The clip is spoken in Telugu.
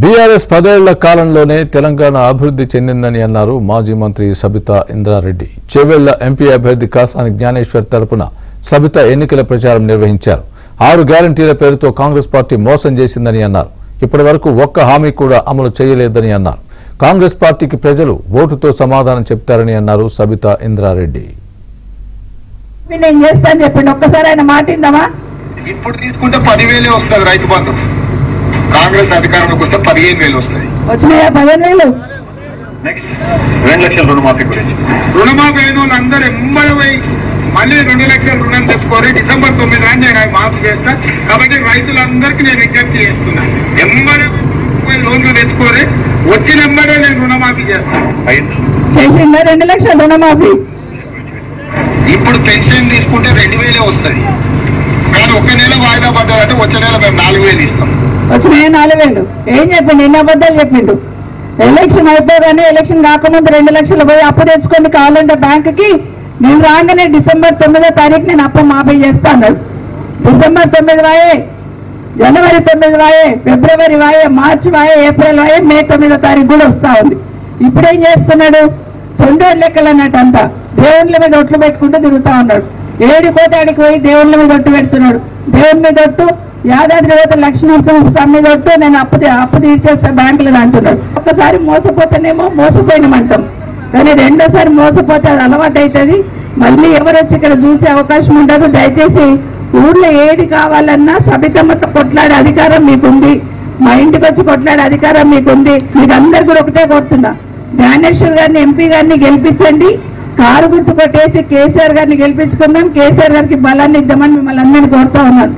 బీఆర్ఎస్ 10 ఏళ్ల కాలంలోనే తెలంగాణ అభివృద్ధి చెందిందని అన్నారు మాజీ మంత్రి సబితా ఇంద్రారెడ్డి. చేవెళ్ల ఎంపీ అభ్యర్థి కాసాని జ్ఞానేశ్వర్ తరపున సబితా ఎన్నికల ప్రచారం నిర్వహించారు. 6 గ్యారంటీల పేరుతో కాంగ్రెస్ పార్టీ మోసం చేసిందని అన్నారు. ఇప్పటివరకు ఒక్క హామీ కూడా అమలు చేయలేదని అన్నారు. కాంగ్రెస్ పార్టీకి ప్రజలు ఓటుతో సమాధానం చెప్తారని అన్నారు సబితా ఇంద్రారెడ్డి. నేను చేస్తాను చెప్పండి, ఒక్కసారి ఆయన మాటిందామా? ఇప్పుడు తీసుకుంటే 10,000 వస్తుంది రైతు బంధు. కాంగ్రెస్ అధికారంలోకి వస్తే 15,000 వస్తాయి. వచ్చినాయా 15,000? 2 లక్షల రుణమాఫీ గురించి రుణమాఫీ అయిన వాళ్ళు అందరూ ఎమ్మడి పోయి మళ్ళీ 2 లక్షల రుణం తెచ్చుకొని డిసెంబర్ 9 రాని నేను మాఫీ చేస్తా. కాబట్టి రైతులందరికీ నేను విజ్ఞప్తి చేస్తున్నా, ఎమ్మడి లోన్లు తెచ్చుకొని వచ్చిన ఎమ్మడే నేను రుణమాఫీ చేస్తాను. చేసిందా 2 లక్షల రుణమాఫీ? ఇప్పుడు పెన్షన్ తీసుకుంటే 2,000 వస్తుంది, కానీ ఒక్క నెల వాయిదా పడ్డారంటే వచ్చే నెల మేము 4,000 ఇస్తాం. వచ్చినాయా 4,000? ఏం చెప్పిండు? ఎన్ని అబద్ధాలు చెప్పిండు? ఎలక్షన్ అయిపోగానే ఎలక్షన్ కాకముందు 2 లక్షలు పోయి అప్పు తెచ్చుకొని కావాలంటే బ్యాంకుకి నేను రాగానే డిసెంబర్ 9వ తారీఖు నేను అప్పు మాఫీ చేస్తా అన్నాడు. డిసెంబర్ 9 వాయే, జనవరి 9 వాయే, ఫిబ్రవరి వాయే, మార్చి వాయే, ఏప్రిల్ వాయే, మే 9వ తారీఖు కూడా వస్తా ఉంది. ఇప్పుడేం చేస్తున్నాడు? 2 లెక్కలు అన్నట్టు అంతా దేవుళ్ళ మీద ఒట్లు పెట్టుకుంటూ తిరుగుతా ఉన్నాడు. 7 కోటాడికి పోయి దేవుళ్ళ మీద ఒట్టు పెడుతున్నాడు. దేవుని మీద ఒట్టు, యాదాద్రి పోతే లక్ష్మీనరసింహస్వామి మీద ఒట్టు, నేను అప్పు తీర్చేస్తా బ్యాంకులను అంటున్నాడు. ఒక్కసారి మోసపోతేనేమో మోసపోయినమంటాం, కానీ రెండోసారి మోసపోతే అది అలవాటు అవుతుంది. మళ్ళీ ఎవరు వచ్చి ఇక్కడ చూసే అవకాశం ఉండదు. దయచేసి ఊర్లో ఏది కావాలన్నా సబితమ్మతో కొట్లాడే అధికారం మీకుంది, మా ఇంటికి వచ్చి కొట్లాడే అధికారం మీకుంది. మీకు అందరు కూడా ఒకటే కోరుతున్నా, జ్ఞానేశ్వర్ గారిని ఎంపీ గారిని గెలిపించండి. కారు గుర్తు కొట్టేసి కేసీఆర్ గారిని గెలిపించుకుందాం, కేసీఆర్ గారికి బలాన్ని ఇద్దామని మిమ్మల్ని అందరినీ కోరుతా ఉన్నాను.